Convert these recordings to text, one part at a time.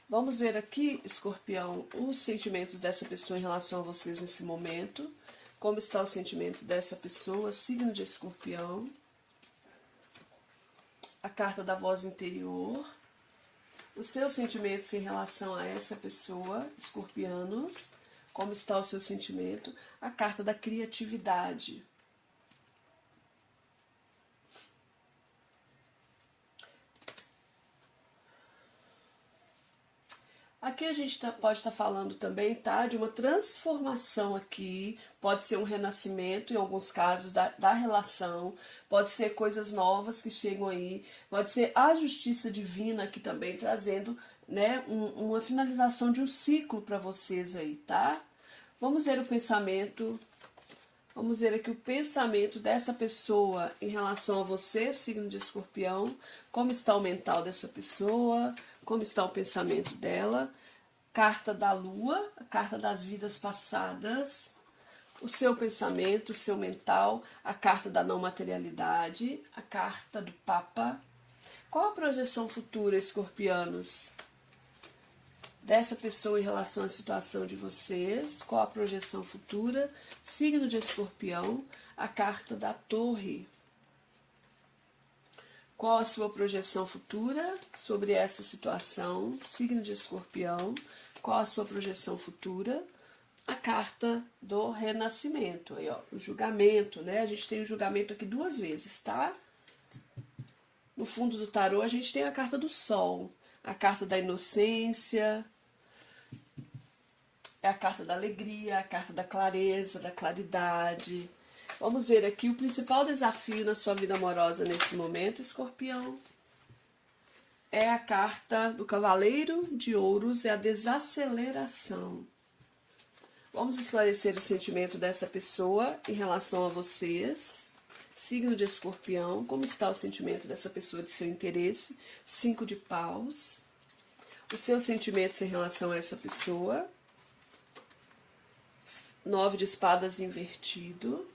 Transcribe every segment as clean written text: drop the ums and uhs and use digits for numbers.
Vamos ver aqui, Escorpião, os sentimentos dessa pessoa em relação a vocês nesse momento. Como está o sentimento dessa pessoa, signo de Escorpião. A carta da voz interior. Os seus sentimentos em relação a essa pessoa, escorpianos. Como está o seu sentimento? A carta da criatividade. Aqui a gente pode estar falando também, tá, de uma transformação aqui, pode ser um renascimento em alguns casos da relação, pode ser coisas novas que chegam aí, pode ser a justiça divina aqui também trazendo, né, uma finalização de um ciclo para vocês aí, tá? Vamos ver o pensamento, vamos ver aqui o pensamento dessa pessoa em relação a você, signo de Escorpião, como está o mental dessa pessoa, como está o pensamento dela, carta da lua, a carta das vidas passadas, o seu pensamento, o seu mental, a carta da não materialidade, a carta do Papa. Qual a projeção futura, escorpianos, dessa pessoa em relação à situação de vocês? Qual a projeção futura? Signo de Escorpião, a carta da Torre. Qual a sua projeção futura sobre essa situação? Signo de Escorpião. Qual a sua projeção futura? A carta do renascimento. Aí, ó, o julgamento, né? A gente tem o julgamento aqui duas vezes, tá? No fundo do tarô, a gente tem a carta do Sol. A carta da inocência. É a carta da alegria, a carta da clareza, da claridade. Vamos ver aqui o principal desafio na sua vida amorosa nesse momento, Escorpião. É a carta do Cavaleiro de Ouros, é a desaceleração. Vamos esclarecer o sentimento dessa pessoa em relação a vocês. Signo de Escorpião, como está o sentimento dessa pessoa de seu interesse? 5 de paus. Os seus sentimentos em relação a essa pessoa. 9 de espadas invertido.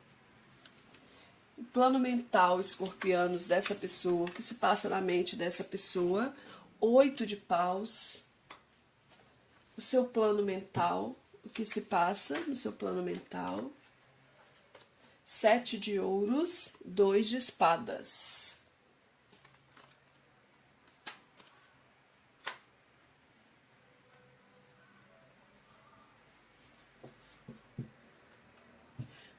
O plano mental, escorpianos, dessa pessoa, o que se passa na mente dessa pessoa, 8 de paus, o seu plano mental, o que se passa no seu plano mental, 7 de ouros, 2 de espadas.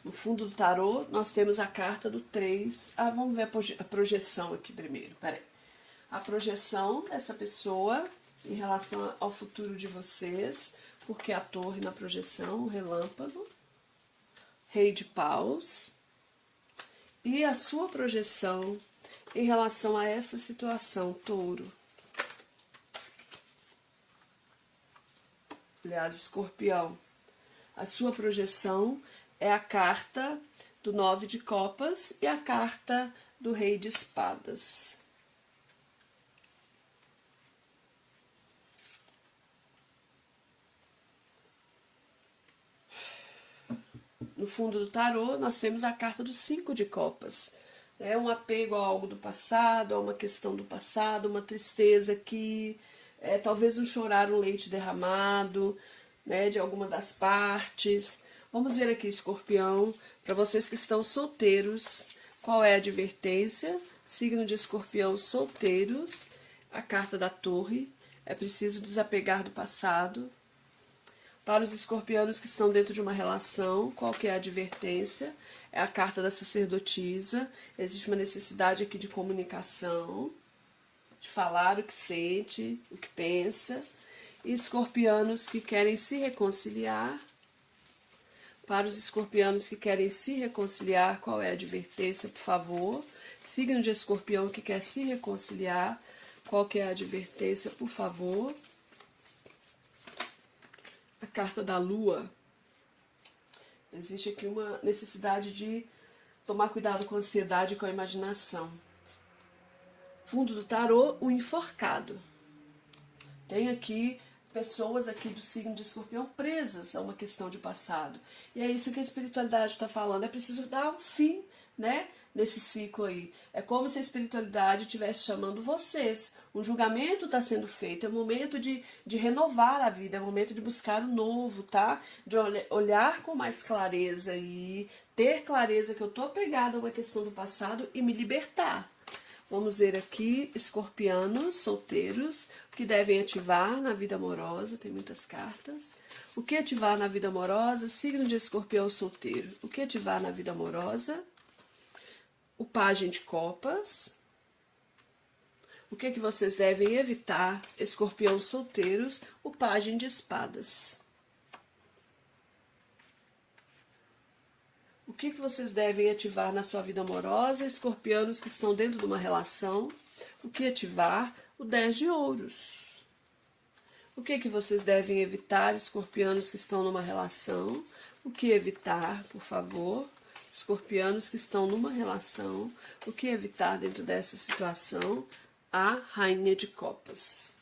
No fundo do tarô, nós temos a carta do 3. Vamos ver a projeção aqui primeiro. Peraí. A projeção dessa pessoa em relação ao futuro de vocês, porque a torre na projeção, o relâmpago, rei de paus. E a sua projeção em relação a essa situação, touro. Aliás, escorpião. A sua projeção é a carta do 9 de copas e a carta do rei de espadas. No fundo do tarô, nós temos a carta do 5 de copas. É um apego a algo do passado, a uma questão do passado, uma tristeza que talvez um chorar, um leite derramado, né, de alguma das partes. Vamos ver aqui, escorpião, para vocês que estão solteiros, qual é a advertência? Signo de escorpião, solteiros, a carta da torre, é preciso desapegar do passado. Para os escorpianos que estão dentro de uma relação, qual que é a advertência? É a carta da sacerdotisa, existe uma necessidade aqui de comunicação, de falar o que sente, o que pensa. E escorpianos que querem se reconciliar. Para os escorpianos que querem se reconciliar, qual é a advertência, por favor? Signo de escorpião que quer se reconciliar, qual que é a advertência, por favor? A carta da lua. Existe aqui uma necessidade de tomar cuidado com a ansiedade e com a imaginação. Fundo do tarô, o enforcado. Tem aqui pessoas aqui do signo de escorpião presas a uma questão de passado. E é isso que a espiritualidade está falando. É preciso dar um fim né? Nesse ciclo aí. É como se a espiritualidade estivesse chamando vocês. Um julgamento está sendo feito. É o momento de renovar a vida. É o momento de buscar o novo, tá? De olhar com mais clareza e ter clareza que eu tô apegada a uma questão do passado e me libertar. Vamos ver aqui, escorpianos, solteiros, o que devem ativar na vida amorosa, tem muitas cartas. O que ativar na vida amorosa? Signo de escorpião solteiro. O que ativar na vida amorosa? O pajem de copas. O que vocês devem evitar, escorpião solteiros? O pajem de espadas. O que vocês devem ativar na sua vida amorosa, escorpianos que estão dentro de uma relação? O que ativar? O 10 de ouros. O que vocês devem evitar, escorpianos que estão numa relação? O que evitar, por favor? Escorpianos que estão numa relação, o que evitar dentro dessa situação? A Rainha de Copas.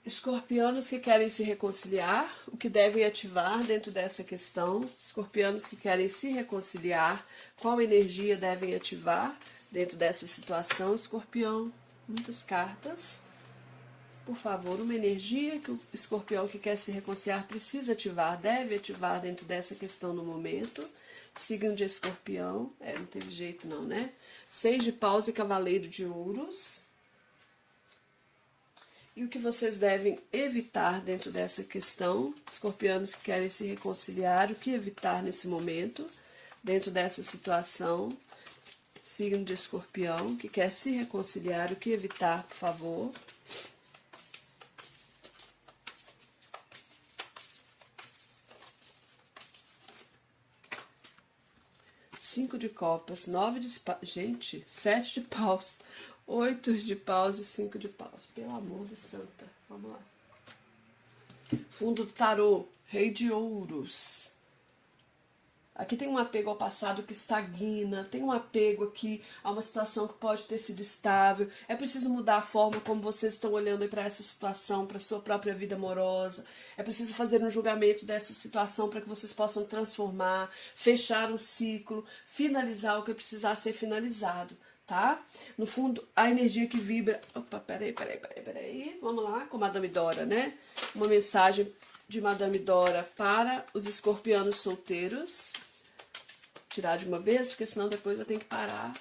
Escorpianos que querem se reconciliar, o que devem ativar dentro dessa questão? Escorpianos que querem se reconciliar, qual energia devem ativar dentro dessa situação? Escorpião, muitas cartas. Por favor, uma energia que o escorpião que quer se reconciliar precisa ativar, deve ativar dentro dessa questão no momento. Signo de escorpião, não teve jeito não, né? 6 de paus e cavaleiro de ouros. E o que vocês devem evitar dentro dessa questão? Escorpianos que querem se reconciliar, o que evitar nesse momento, dentro dessa situação? Signo de escorpião que quer se reconciliar, o que evitar, por favor? Cinco de copas, 9 de espadas, gente, 7 de paus, 8 de paus e 5 de paus. Pelo amor de santa, vamos lá. Fundo do tarô, rei de ouros. Aqui tem um apego ao passado que estagna, tem um apego aqui a uma situação que pode ter sido estável. É preciso mudar a forma como vocês estão olhando para essa situação, para a sua própria vida amorosa. É preciso fazer um julgamento dessa situação para que vocês possam transformar, fechar um ciclo, finalizar o que precisar ser finalizado, tá? No fundo, a energia que vibra... Opa, peraí. Vamos lá, com Madame Dora, né? Uma mensagem de Madame Dora para os escorpianos solteiros. Tirar de uma vez, porque senão depois eu tenho que parar.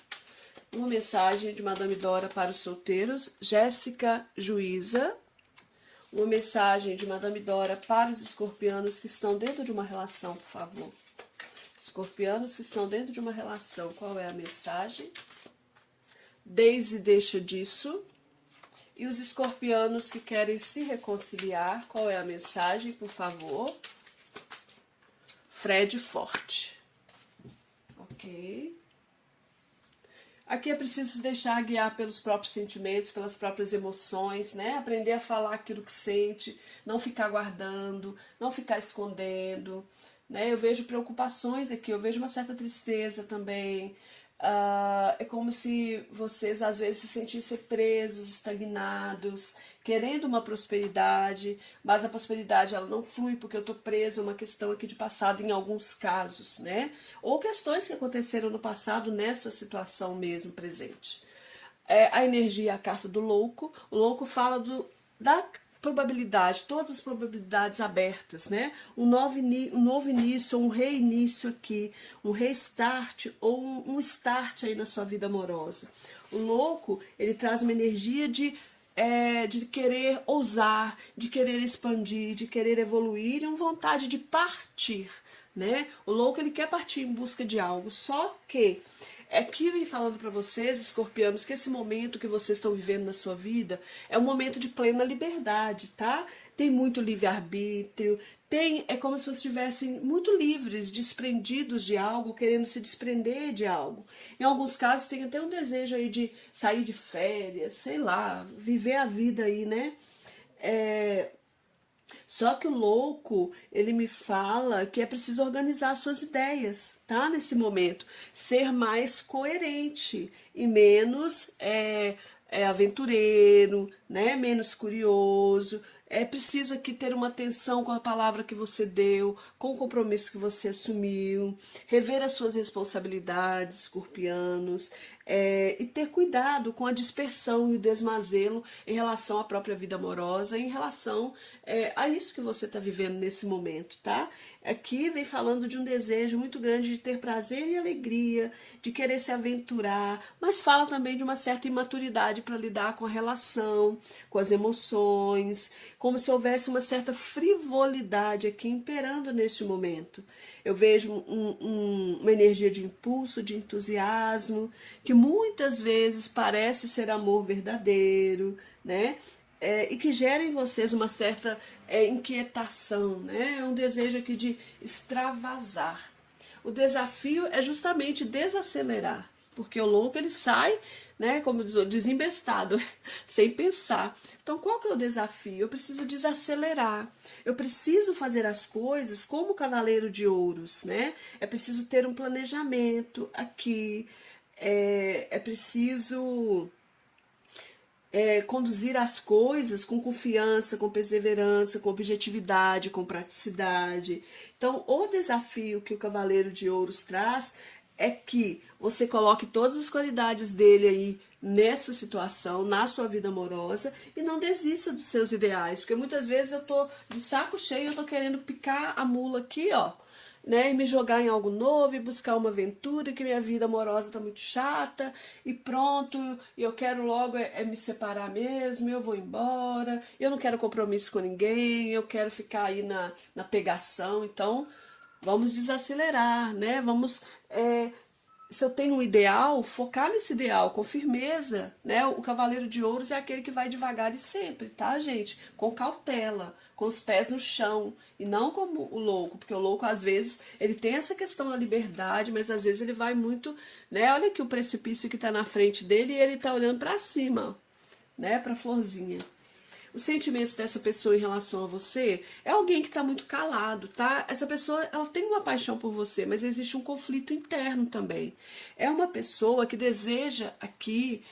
Uma mensagem de Madame Dora para os solteiros. Jéssica Juíza. Uma mensagem de Madame Dora para os escorpianos que estão dentro de uma relação, por favor. Escorpianos que estão dentro de uma relação, qual é a mensagem? Daisy deixa disso. E os escorpianos que querem se reconciliar, qual é a mensagem, por favor? Fred forte. Ok. Aqui é preciso se deixar guiar pelos próprios sentimentos, pelas próprias emoções, né? Aprender a falar aquilo que sente, não ficar guardando, não ficar escondendo, né? Eu vejo preocupações aqui, eu vejo uma certa tristeza também. É como se vocês às vezes se sentissem presos, estagnados, querendo uma prosperidade, mas a prosperidade ela não flui porque eu estou preso a uma questão aqui de passado em alguns casos, né? Ou questões que aconteceram no passado nessa situação mesmo presente. A energia, a carta do louco. O louco fala da probabilidade, todas as probabilidades abertas, né? Um novo início, um reinício aqui, um restart ou um start aí na sua vida amorosa. O louco, ele traz uma energia de querer ousar, de querer expandir, de querer evoluir e uma vontade de partir, né? O louco, ele quer partir em busca de algo, só que aqui vem falando para vocês, escorpianos, que esse momento que vocês estão vivendo na sua vida é um momento de plena liberdade, tá? Tem muito livre-arbítrio, é como se vocês estivessem muito livres, desprendidos de algo, querendo se desprender de algo. Em alguns casos tem até um desejo aí de sair de férias, sei lá, viver a vida aí, né? Só que o louco, ele me fala que é preciso organizar suas ideias, tá? Nesse momento. Ser mais coerente e menos aventureiro, né? Menos curioso. É preciso aqui ter uma atenção com a palavra que você deu, com o compromisso que você assumiu, rever as suas responsabilidades, escorpianos, e ter cuidado com a dispersão e o desmazelo em relação à própria vida amorosa, em relação a isso que você está vivendo nesse momento, tá? Aqui vem falando de um desejo muito grande de ter prazer e alegria, de querer se aventurar, mas fala também de uma certa imaturidade para lidar com a relação, com as emoções, como se houvesse uma certa frivolidade aqui imperando neste momento. Eu vejo uma energia de impulso, de entusiasmo, que muitas vezes parece ser amor verdadeiro, né? E que gera em vocês uma certa inquietação, né? Um desejo aqui de extravasar. O desafio é justamente desacelerar, porque o louco ele sai, né, como diz, desembestado, sem pensar. Então, qual que é o desafio? Eu preciso desacelerar. Eu preciso fazer as coisas como o cavaleiro de ouros, né? É preciso ter um planejamento aqui. É preciso conduzir as coisas com confiança, com perseverança, com objetividade, com praticidade. Então, o desafio que o Cavaleiro de Ouros traz é que você coloque todas as qualidades dele aí nessa situação, na sua vida amorosa, e não desista dos seus ideais, porque muitas vezes eu tô de saco cheio, eu tô querendo picar a mula aqui, ó, né, e me jogar em algo novo e buscar uma aventura, que minha vida amorosa tá muito chata e pronto, e eu quero logo me separar mesmo, eu vou embora, eu não quero compromisso com ninguém, eu quero ficar aí na pegação. Então vamos desacelerar, né, vamos se eu tenho um ideal, focar nesse ideal com firmeza, né? O Cavaleiro de Ouros é aquele que vai devagar e sempre, tá, gente? Com cautela, com os pés no chão, e não como o louco, porque o louco, às vezes, ele tem essa questão da liberdade, mas às vezes ele vai muito, né? Olha aqui o precipício que tá na frente dele e ele tá olhando para cima, né? Pra florzinha. Os sentimentos dessa pessoa em relação a você é alguém que está muito calado, tá? Essa pessoa, ela tem uma paixão por você, mas existe um conflito interno também. É uma pessoa que deseja aqui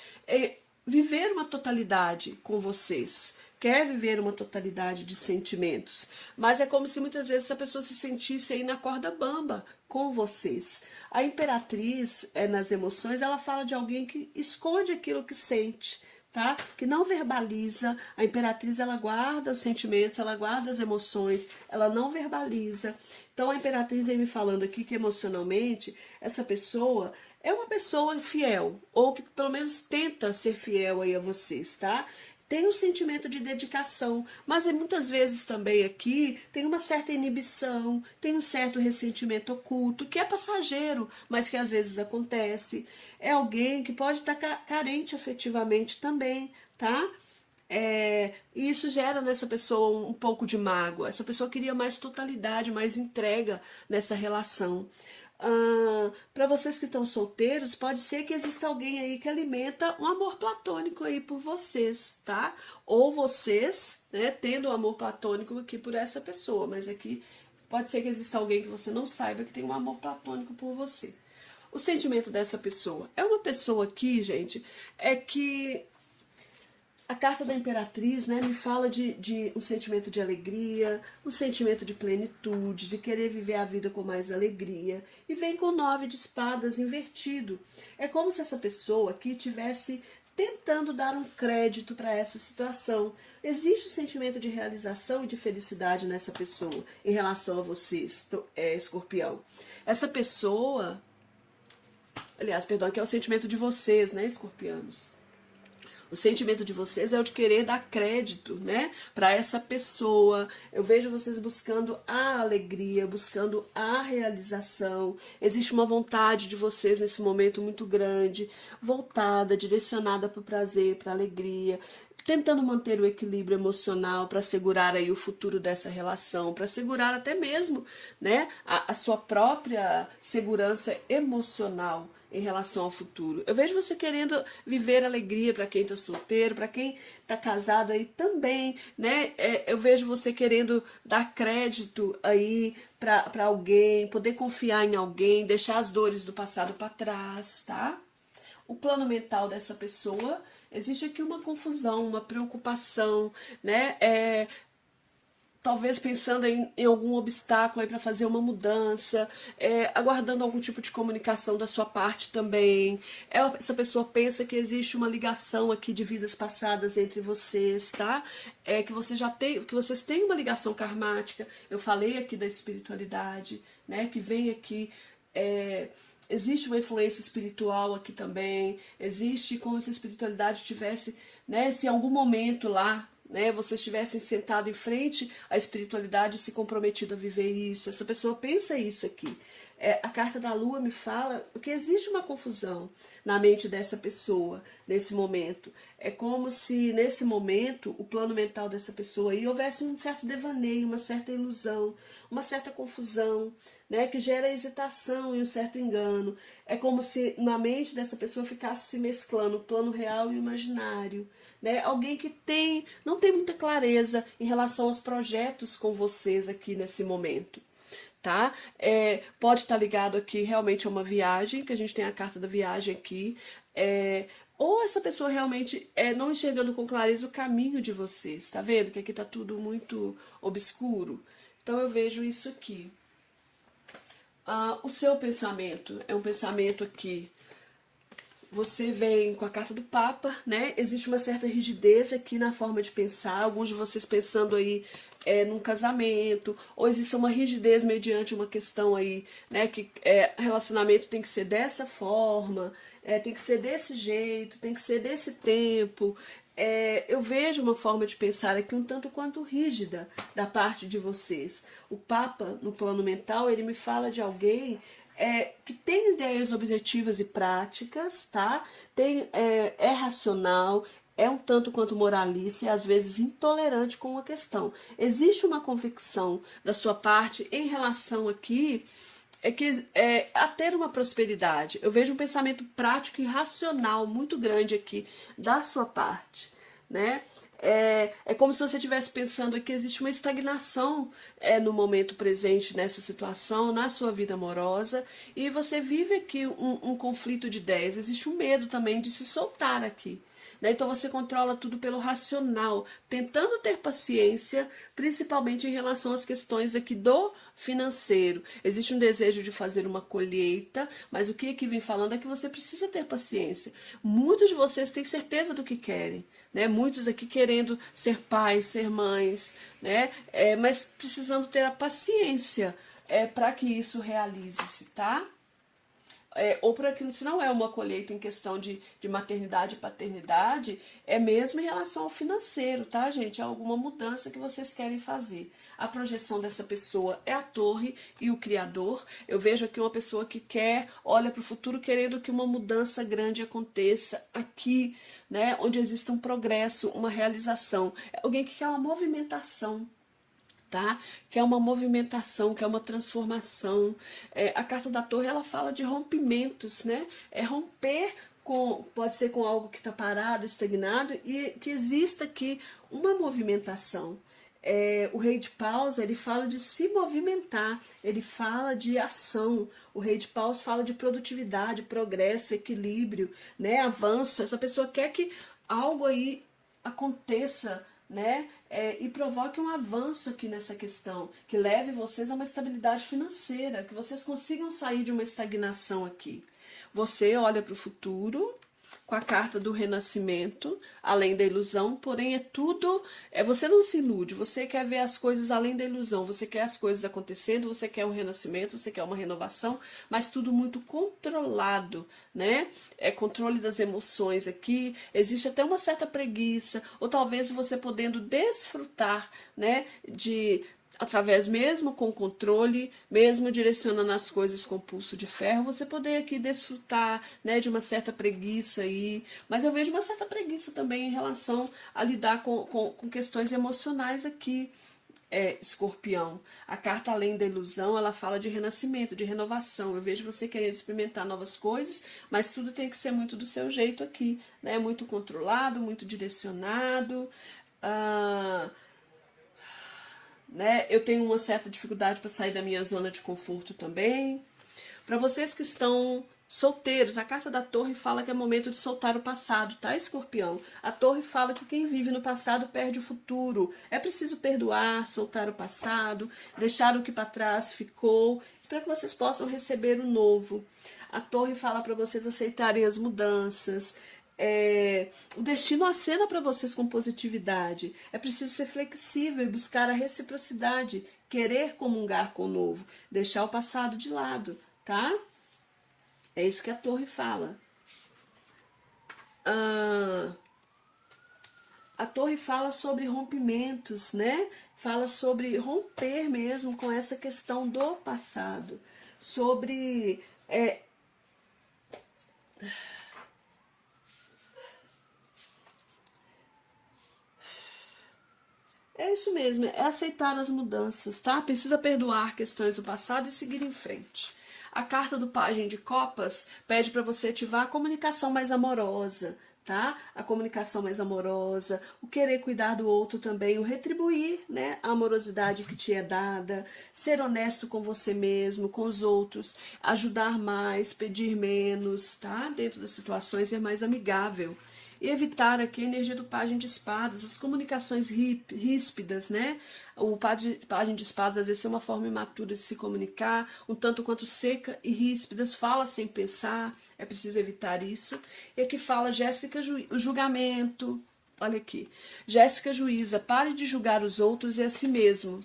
viver uma totalidade com vocês. Quer viver uma totalidade de sentimentos. Mas é como se muitas vezes essa pessoa se sentisse aí na corda bamba com vocês. A Imperatriz, nas emoções, ela fala de alguém que esconde aquilo que sente, tá? Que não verbaliza. A Imperatriz, ela guarda os sentimentos, ela guarda as emoções, ela não verbaliza. Então a Imperatriz vem me falando aqui que emocionalmente essa pessoa é uma pessoa fiel, ou que pelo menos tenta ser fiel aí a vocês, tá? Tem um sentimento de dedicação, mas muitas vezes também aqui tem uma certa inibição, tem um certo ressentimento oculto, que é passageiro, mas que às vezes acontece. É alguém que pode estar carente afetivamente também, tá? E isso gera nessa pessoa um pouco de mágoa. Essa pessoa queria mais totalidade, mais entrega nessa relação. Para vocês que estão solteiros, pode ser que exista alguém aí que alimenta um amor platônico aí por vocês, tá? Ou vocês, né, tendo um amor platônico aqui por essa pessoa, mas aqui pode ser que exista alguém que você não saiba que tem um amor platônico por você. O sentimento dessa pessoa é uma pessoa aqui, gente, é que a carta da Imperatriz, né, me fala de um sentimento de alegria, um sentimento de plenitude, de querer viver a vida com mais alegria. E vem com o 9 de espadas invertido. É como se essa pessoa aqui estivesse tentando dar um crédito para essa situação. Existe um sentimento de realização e de felicidade nessa pessoa em relação a vocês, Escorpião. Essa pessoa, aliás, perdão, que é o sentimento de vocês, né, escorpianos? O sentimento de vocês é o de querer dar crédito, né, para essa pessoa. Eu vejo vocês buscando a alegria, buscando a realização. Existe uma vontade de vocês nesse momento muito grande, voltada, direcionada para o prazer, para a alegria, tentando manter o equilíbrio emocional para assegurar aí o futuro dessa relação, para assegurar até mesmo, né, a sua própria segurança emocional em relação ao futuro. Eu vejo você querendo viver alegria para quem está solteiro, para quem está casado aí também, né? Eu vejo você querendo dar crédito aí para alguém, poder confiar em alguém, deixar as dores do passado para trás, tá? O plano mental dessa pessoa existe aqui uma confusão, uma preocupação, né? Talvez pensando em algum obstáculo aí para fazer uma mudança, aguardando algum tipo de comunicação da sua parte também. Essa pessoa pensa que existe uma ligação aqui de vidas passadas entre vocês, tá? Que você já tem, que vocês têm uma ligação karmática. Eu falei aqui da espiritualidade, né? Que vem aqui. Existe uma influência espiritual aqui também. Existe como se a espiritualidade tivesse, né? Se em algum momento lá, né, vocês estivessem sentado em frente à espiritualidade e se comprometido a viver isso. Essa pessoa pensa isso aqui. A carta da lua me fala que existe uma confusão na mente dessa pessoa nesse momento. É como se nesse momento o plano mental dessa pessoa aí houvesse um certo devaneio, uma certa ilusão, uma certa confusão, né, que gera hesitação e um certo engano. É como se na mente dessa pessoa ficasse se mesclando o plano real e o imaginário. Né? Alguém que não tem muita clareza em relação aos projetos com vocês aqui nesse momento. Tá? Pode estar ligado aqui realmente a uma viagem, que a gente tem a carta da viagem aqui. Ou essa pessoa realmente não enxergando com clareza o caminho de vocês. Tá vendo que aqui tá tudo muito obscuro? Então eu vejo isso aqui. O seu pensamento é um pensamento aqui. Você vem com a carta do Papa, né? Existe uma certa rigidez aqui na forma de pensar. Alguns de vocês pensando aí num casamento, ou existe uma rigidez mediante uma questão aí, né? Que relacionamento tem que ser dessa forma, tem que ser desse jeito, tem que ser desse tempo. Eu vejo uma forma de pensar aqui um tanto quanto rígida da parte de vocês. O Papa, no plano mental, ele me fala de alguém que tem ideias objetivas e práticas, tá? É racional, é um tanto quanto moralista e às vezes intolerante com a questão. Existe uma convicção da sua parte em relação aqui a ter uma prosperidade. Eu vejo um pensamento prático e racional muito grande aqui da sua parte, né? É como se você estivesse pensando que existe uma estagnação no momento presente nessa situação, na sua vida amorosa, e você vive aqui um conflito de ideias. Existe um medo também de se soltar aqui. Né? Então você controla tudo pelo racional, tentando ter paciência, principalmente em relação às questões aqui do financeiro. Existe um desejo de fazer uma colheita, mas o que aqui vem falando é que você precisa ter paciência. Muitos de vocês têm certeza do que querem, né? Muitos aqui querendo ser pais, ser mães, né? Mas precisando ter a paciência para que isso realize-se, tá? Ou para que se não é uma colheita em questão de maternidade e paternidade, é mesmo em relação ao financeiro, tá, gente? É alguma mudança que vocês querem fazer. A projeção dessa pessoa é a torre e o criador. Eu vejo aqui uma pessoa que olha para o futuro querendo que uma mudança grande aconteça aqui, né? Onde exista um progresso, uma realização. É alguém que quer uma movimentação. Tá? Que é uma movimentação, que é uma transformação. A carta da torre ela fala de rompimentos, né? Romper pode ser com algo que está parado, estagnado, e que exista aqui uma movimentação. O rei de paus ele fala de se movimentar, ele fala de ação. O rei de paus fala de produtividade, progresso, equilíbrio, né? Avanço. Essa pessoa quer que algo aí aconteça, né? E provoque um avanço aqui nessa questão, que leve vocês a uma estabilidade financeira, que vocês consigam sair de uma estagnação aqui. Você olha para o futuro com a carta do renascimento, além da ilusão, porém você não se ilude, você quer ver as coisas além da ilusão, você quer as coisas acontecendo, você quer um renascimento, você quer uma renovação, mas tudo muito controlado, né? Controle das emoções aqui, existe até uma certa preguiça, ou talvez você podendo desfrutar, né, através mesmo com controle, mesmo direcionando as coisas com pulso de ferro, você poder aqui desfrutar, né, de uma certa preguiça aí. Mas eu vejo uma certa preguiça também em relação a lidar com questões emocionais aqui, Escorpião. A carta além da ilusão, ela fala de renascimento, de renovação. Eu vejo você querendo experimentar novas coisas, mas tudo tem que ser muito do seu jeito aqui, né? Muito controlado, muito direcionado. Né? Eu tenho uma certa dificuldade para sair da minha zona de conforto também. Para vocês que estão Solteiros, a carta da Torre fala que é momento de soltar o passado, tá, Escorpião? A Torre fala que quem vive no passado perde o futuro. É preciso perdoar, soltar o passado, deixar o que para trás ficou, para que vocês possam receber o novo. A Torre fala para vocês aceitarem as mudanças. O destino acena para vocês com positividade. É preciso ser flexível e buscar a reciprocidade, querer comungar com o novo, deixar o passado de lado, tá? É isso que a Torre fala. A Torre fala sobre rompimentos, né? Fala sobre romper mesmo com essa questão do passado. Sobre... É isso mesmo, é aceitar as mudanças, tá? Precisa perdoar questões do passado e seguir em frente. A carta do Pajem de Copas pede para você ativar a comunicação mais amorosa, tá? A comunicação mais amorosa, o querer cuidar do outro também, o retribuir, né, a amorosidade que te é dada, ser honesto com você mesmo, com os outros, ajudar mais, pedir menos, tá? Dentro das situações, ser mais amigável. E evitar aqui a energia do Pajem de Espadas, as comunicações ríspidas, né? O Pajem de Espadas às vezes tem uma forma imatura de se comunicar, um tanto quanto seca e ríspidas, fala sem pensar, é preciso evitar isso. E aqui fala Jéssica, o julgamento, olha aqui. Jéssica Juíza, pare de julgar os outros e a si mesmo.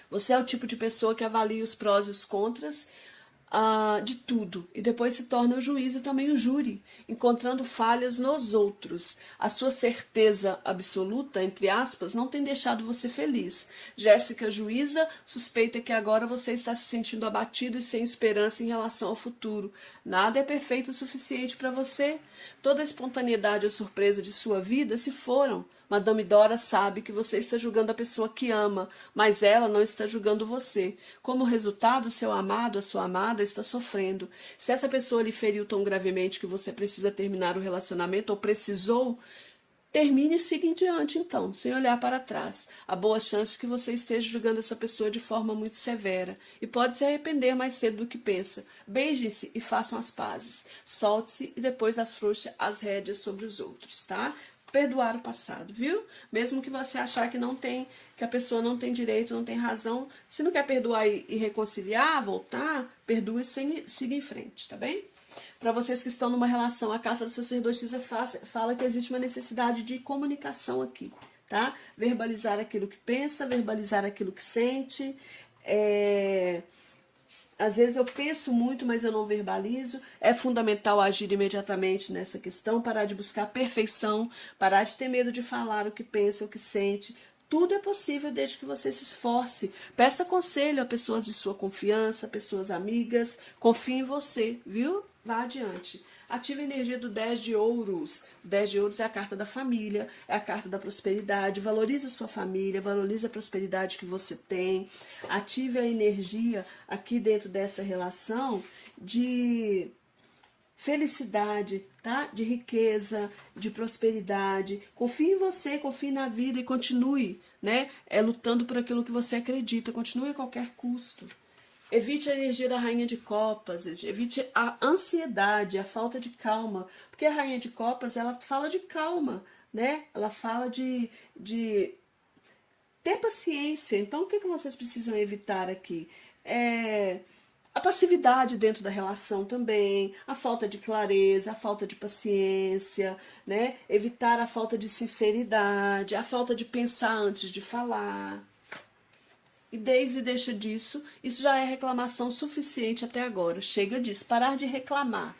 Você é o tipo de pessoa que avalia os prós e os contras, de tudo, e depois se torna o juiz e também o júri, encontrando falhas nos outros. A sua certeza absoluta, entre aspas, não tem deixado você feliz. Jéssica Juíza suspeita que agora você está se sentindo abatido e sem esperança em relação ao futuro. Nada é perfeito o suficiente para você. Toda a espontaneidade ou surpresa de sua vida se foram. Madame Dora sabe que você está julgando a pessoa que ama, mas ela não está julgando você. Como resultado, seu amado, a sua amada, está sofrendo. Se essa pessoa lhe feriu tão gravemente que você precisa terminar o relacionamento, ou precisou, termine e siga em diante, então, sem olhar para trás. Há boa chance que você esteja julgando essa pessoa de forma muito severa, e pode se arrepender mais cedo do que pensa. Beijem-se e façam as pazes. Solte-se e depois afrouxe as rédeas sobre os outros, tá? Perdoar o passado, viu? Mesmo que você achar que não tem, que a pessoa não tem direito, não tem razão, se não quer perdoar e reconciliar, voltar, perdoe e siga em frente, tá bem? Para vocês que estão numa relação, a carta da sacerdotisa fala que existe uma necessidade de comunicação aqui, tá? Verbalizar aquilo que pensa, verbalizar aquilo que sente, Às vezes eu penso muito, mas eu não verbalizo. É fundamental agir imediatamente nessa questão, parar de buscar perfeição, parar de ter medo de falar o que pensa, o que sente. Tudo é possível desde que você se esforce. Peça conselho a pessoas de sua confiança, pessoas amigas. Confie em você, viu? Vá adiante. Ative a energia do 10 de ouros. O 10 de ouros é a carta da família, é a carta da prosperidade. Valorize a sua família, valorize a prosperidade que você tem. Ative a energia aqui dentro dessa relação de felicidade, tá? De riqueza, de prosperidade. Confie em você, confie na vida e continue, né? Lutando por aquilo que você acredita. Continue a qualquer custo. Evite a energia da Rainha de Copas, evite a ansiedade, a falta de calma, porque a Rainha de Copas, ela fala de calma, né? Ela fala de ter paciência. Então, o que vocês precisam evitar aqui? A passividade dentro da relação também, a falta de clareza, a falta de paciência, né? Evitar a falta de sinceridade, a falta de pensar antes de falar. E Daisy deixa disso, isso já é reclamação suficiente até agora. Chega disso, parar de reclamar.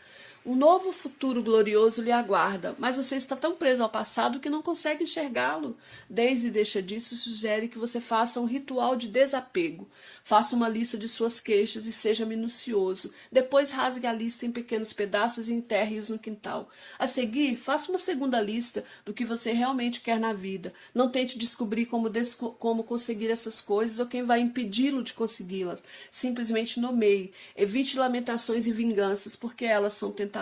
Um novo futuro glorioso lhe aguarda, mas você está tão preso ao passado que não consegue enxergá-lo. Daisy deixa disso e sugere que você faça um ritual de desapego. Faça uma lista de suas queixas e seja minucioso. Depois rasgue a lista em pequenos pedaços e enterre-os no quintal. A seguir, faça uma segunda lista do que você realmente quer na vida. Não tente descobrir como conseguir essas coisas ou quem vai impedi-lo de consegui-las. Simplesmente nomeie. Evite lamentações e vinganças, porque elas são tentadoras.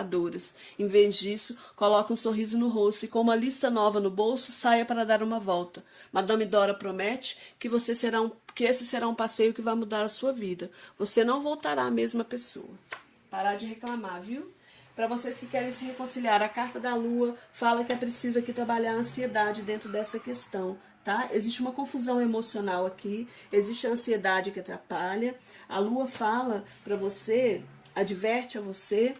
Em vez disso, coloque um sorriso no rosto e com uma lista nova no bolso, saia para dar uma volta. Madame Dora promete que esse será um passeio que vai mudar a sua vida. Você não voltará a mesma pessoa. Parar de reclamar, viu? Para vocês que querem se reconciliar, a carta da Lua fala que é preciso aqui trabalhar a ansiedade dentro dessa questão, tá? Existe uma confusão emocional aqui, existe a ansiedade que atrapalha. A Lua fala para você, adverte a você,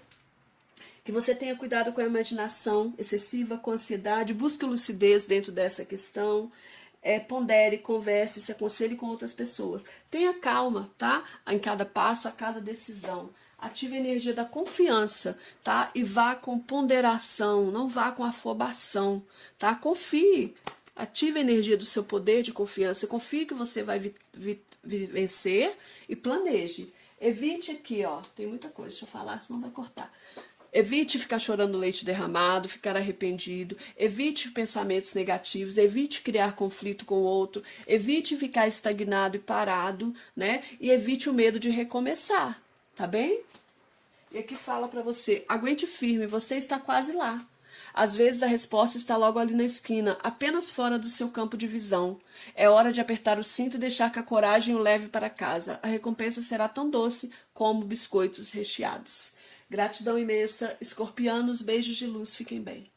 que você tenha cuidado com a imaginação excessiva, com a ansiedade, busque lucidez dentro dessa questão. Pondere, converse, se aconselhe com outras pessoas. Tenha calma, tá? Em cada passo, a cada decisão. Ative a energia da confiança, tá? E vá com ponderação, não vá com afobação, tá? Confie. Ative a energia do seu poder de confiança. Confie que você vai vencer e planeje. Evite aqui, ó. Tem muita coisa, deixa eu falar, senão vai cortar. Evite ficar chorando leite derramado, ficar arrependido, evite pensamentos negativos, evite criar conflito com o outro, evite ficar estagnado e parado, né? E evite o medo de recomeçar, tá bem? E aqui fala pra você, aguente firme, você está quase lá. Às vezes a resposta está logo ali na esquina, apenas fora do seu campo de visão. É hora de apertar o cinto e deixar que a coragem o leve para casa. A recompensa será tão doce como biscoitos recheados. Gratidão imensa, escorpianos, beijos de luz, fiquem bem.